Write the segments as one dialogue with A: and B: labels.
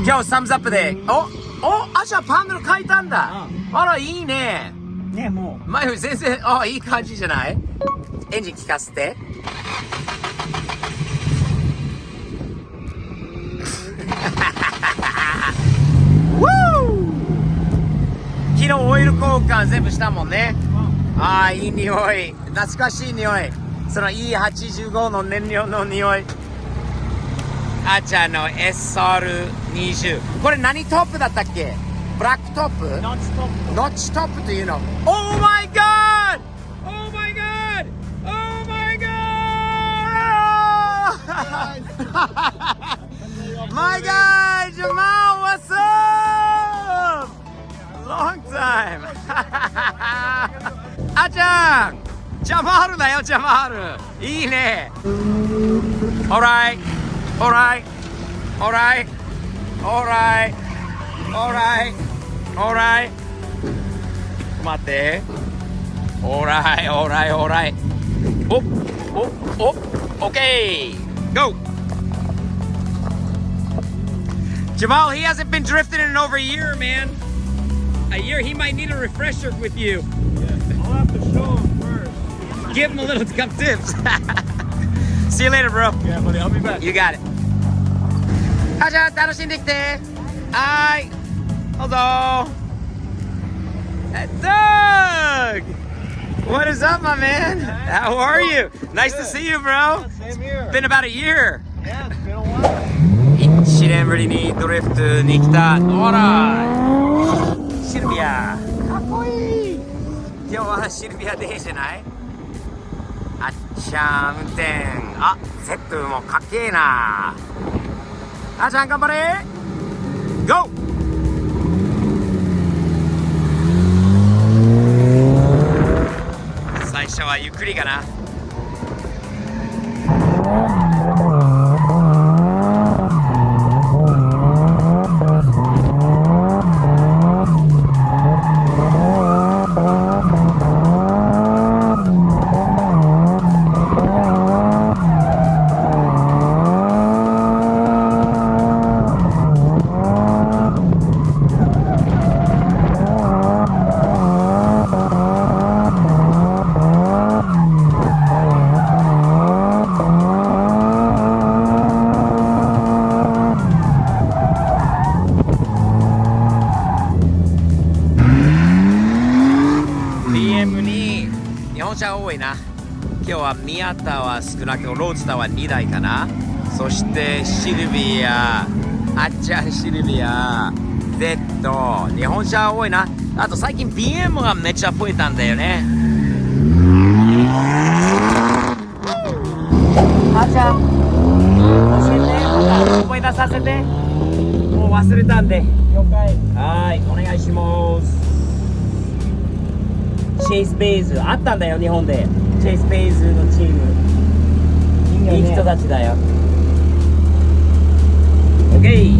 A: 今日サムズアップであ、じゃあパンドル変えたんだ。あら、いいね。
B: ね、も
A: 前より全然、いい感じじゃない？エンジン聞かせて。昨日オイル交換全部したもんね。いい匂い。懐かしい匂い。その E85 の燃料の匂い。あちゃんの SR20。これ何トップだったっけ？ブラックトップ？
B: ノッチトップ。
A: ノッチトップというの。Oh my god! Oh my god! Oh my god! My god! Jamal, what's up? Long time! あちゃんジャマールだよ、ジャマール。いいね。Alright, alright, alright, alright, alright, alright. 待って。Alright, alright, alright. Okay, go. Jamal, he hasn't been drifting in over a year, man. A year, he might need a refresher with you.
B: I'll have to show him first.
A: Give him a little some tips. See you later, bro.
B: Yeah, buddy, I'll be back.
A: You got it. じゃあ楽しんできて。はい。どうぞ。Doug! What is up, my man? How are you? Nice to see you, bro.
B: Same here.
A: Been about a year.
B: Yeah, it's been a while.
A: 1年ぶりにドリフトに来た。ほら。シルビア。かっこいい。今日はシルビアデーじゃない？あっちゃん運転。ゼップもかっけえな。あっちゃん頑張れ。GO！最初はゆっくりかな。多いな。今日は宮田は少なくともロードスターは2台かな。そしてシルビア、あっちゃんシルビア、Z、日本車多いな。あと最近 BM がめっちゃ増えたんだよね。あっちゃん、教えて、思い出させて。もう忘れたんで。
B: 了解。
A: はい、お願いします。チェイスベイズあったんだよ、日本で。チェイスベイズのチームいい人たちだよ。 OK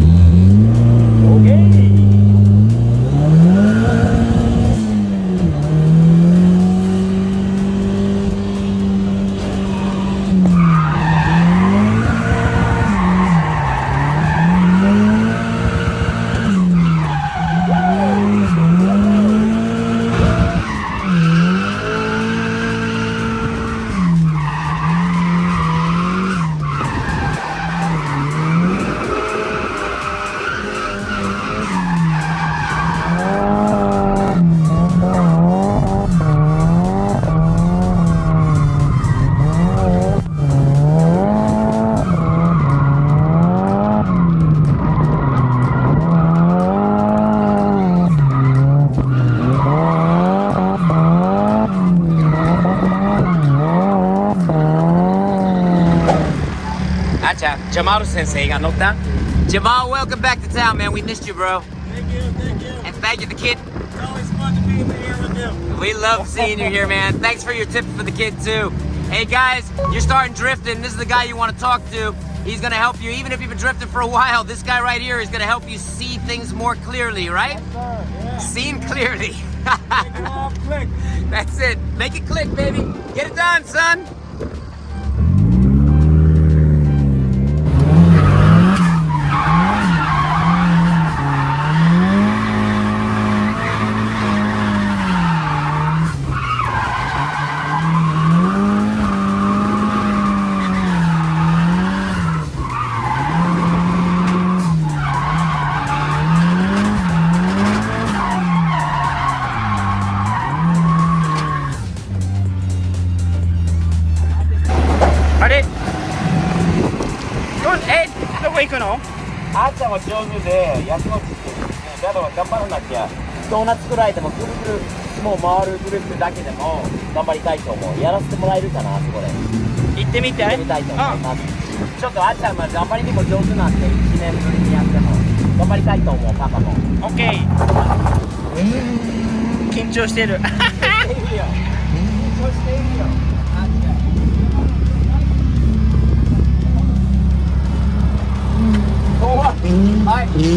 A: OK。 Jamal Sensei got knocked down. Jamal, welcome back to town, man. We missed you, bro.
B: Thank you, thank you.
A: And thank you, the kid.
B: It's always fun to be here with you.
A: We love seeing you here, man. Thanks for your tips for the kid, too. Hey, guys, you're starting drifting. This is the guy you want to talk to. He's going to help you. Even if you've been drifting for a while, this guy right here is going to help you see things more clearly, right?
B: Yes, sir. Yeah.
A: Seen clearly.
B: Make it all click.
A: That's it. Make it click, baby. Get it done, son. 上手でやきもちしてる。だから頑張らなきゃ。ドーナツくらいでもぐるぐるもう回るグループだけでも頑張りたいと思う。やらせてもらえるかな、あそこで。
C: 行ってみて。
A: 行ってみたいと思います。ちょっとあっちゃんはあまりにも上手なんで1年ぶりにやっても頑張りたいと思う、パパも。
C: オッケー。緊張してる。
A: しているよ。緊張しているよ。あっちゃん。はい。オッケー。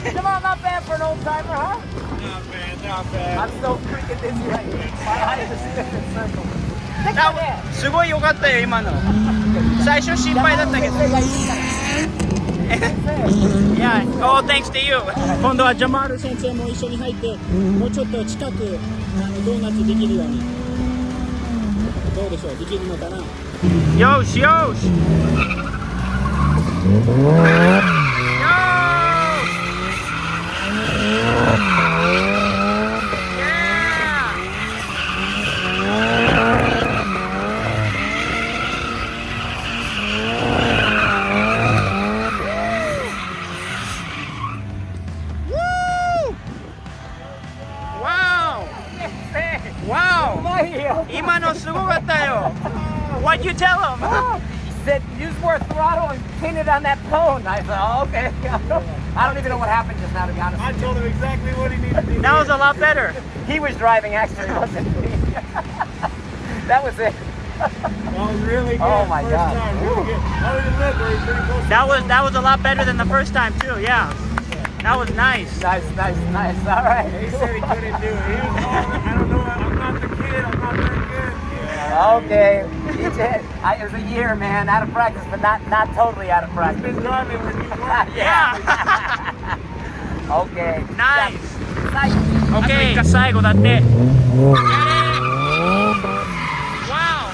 A: Come on, not bad for an old timer, huh?
B: Not bad, not bad.
A: I'm so freaking dizzy right here. My eyes are spinning in circles.
C: すごい良かったよ今の。最初心配だったけど。いや、oh thanks to you。今度はジャマール先生も一緒に入ってもうちょっと近くドーナツできるように。どうでしょう、できるのかな。よしよし。今のすごかったよ。What'd you tell him?
A: He said, use more throttle and pin it on that cone. I said, oh, okay. I don't even know what happened just now, to be honest.
B: I told him exactly what he needed to do.
C: That was a lot better.
A: He was driving, actually, wasn't he? That was it.
B: That was really good.
A: Oh, my
B: first
A: God.
B: Time, really good. Other than that, we're pretty close.
C: That was a lot better than the first time too. Yeah, that was nice.
A: Nice. All right.
B: He said he couldn't do it. He was all, I don't know, I'm not the kid, I'm not very good.
A: Okay. He did. It was a year, man, out of practice, but not totally out of
B: He's
A: practice.
B: been driving with me.
A: Yeah. Okay.
C: Nice.
A: はい。
C: あと一回最後だって。やれ。Wow。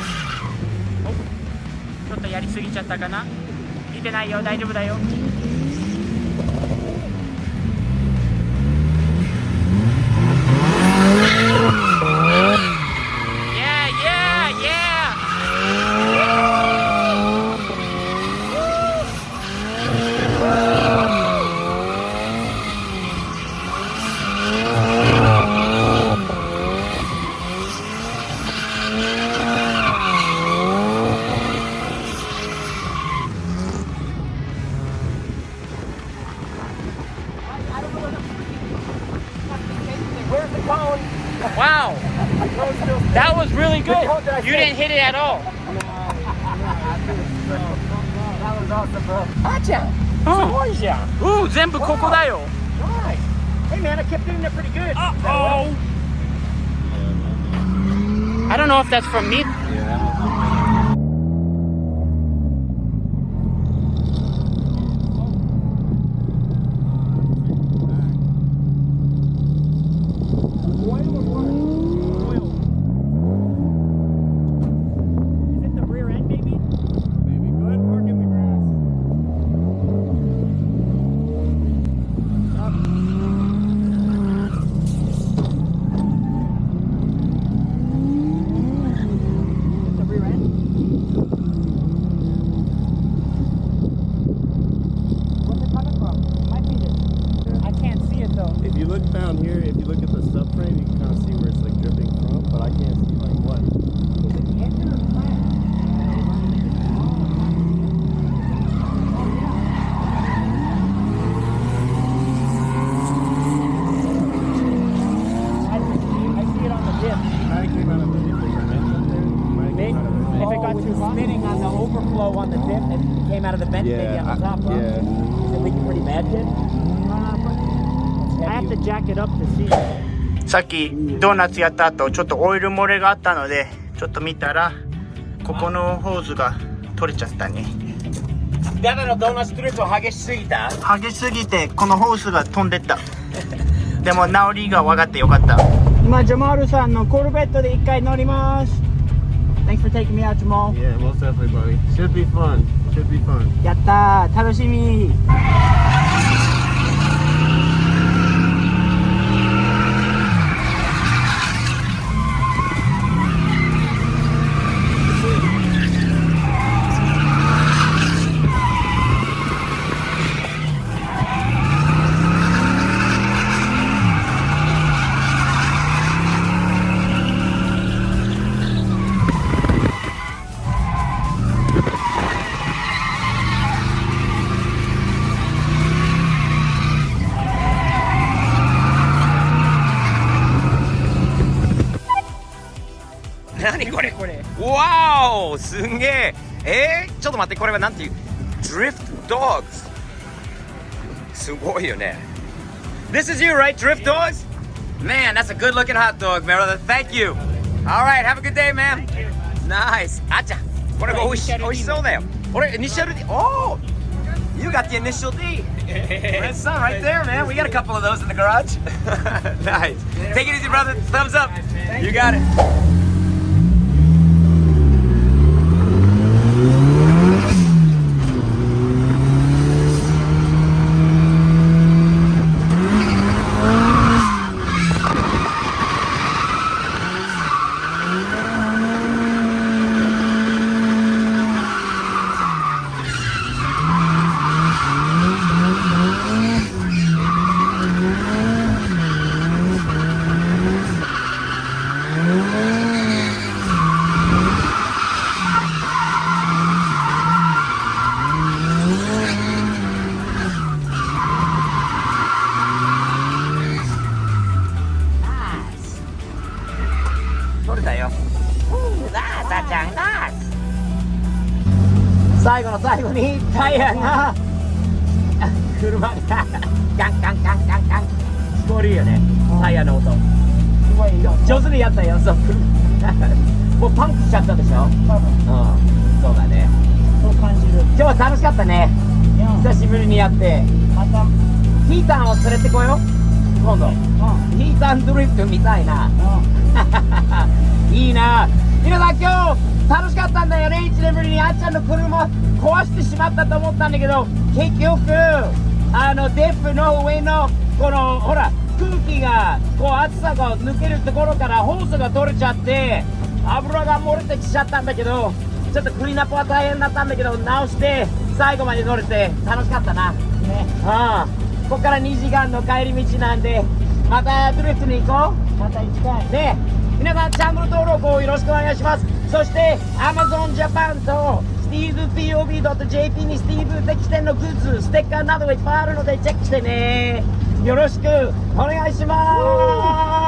C: ちょっとやりすぎちゃったかな。見てないよ、大丈夫だよ。
A: Where's the cone?
C: Wow, that was really good. You didn't hit it at all.
A: That was awesome, bro. あーちゃん、すごいじゃん。
C: 全部ここだよ。
A: Nice. Hey, man, I kept doing that pretty good.
C: Uh-oh. I don't know if that's from me.
B: have came out of the
C: If it got too hot?
A: Spinning on the overflow on the tip and came out of the vent maybe on the top. Huh?
B: yeah.
A: Is it leaking pretty bad, Jim?
C: I have to jack it up to see. さっきドーナツやった後ちょっとオイル漏れがあったのでちょっと見たらここのホーズが取れちゃったね。
A: ダメのドーナツドリフト激しすぎた。
C: 激しすぎてこのホースが飛んでった。でも治りが分かってよかった。今ジャマールさんのコルベットで一回乗ります。Thanks for taking me out, Jamal.
B: Yeah, most definitely, buddy. Should be fun. Should be fun.
C: やったー、楽しみ。
A: 何これわーすんげえちょっと待ってこれはなんていうドリフトドッグすごいよね This is you right Drift Dogs? Man that's a good looking hot dog brother Thank you Alright have a good day man Nice あっちゃこれがおいしそうだよこれイニシャル D Oh You got the initial D That's some right there man We got a couple of those in the garage Nice Take it easy brother Thumbs up You got it最後の最後にタイヤが車がガンガンガンガンガン聞こえるよねタイヤの音すごい上手にやったよそうもうパンクしちゃったでしょそうだね
C: そう感じる。
A: 今日は楽しかったね久しぶりにやって
C: また
A: ヒータンを連れてこよう今度ヒータンドリフトみたいないいな皆さん今日楽しかったんだよね1年ぶりにあっちゃんの車壊してしまったと思ったんだけど結局デップの上のこのほら空気がこう暑さが抜けるところからホースが取れちゃって油が漏れてきちゃったんだけどちょっとクリーンアップは大変だったんだけど直して最後まで乗れて楽しかったなねここから2時間の帰り道なんでまたドリフトに行こう
C: また行きたい
A: ね皆さんチャンネル登録をよろしくお願いしますそして Amazon Japan と StevePOB.jp にスティーブ敵店のグッズステッカーなどがいっぱいあるのでチェックしてねよろしくお願いします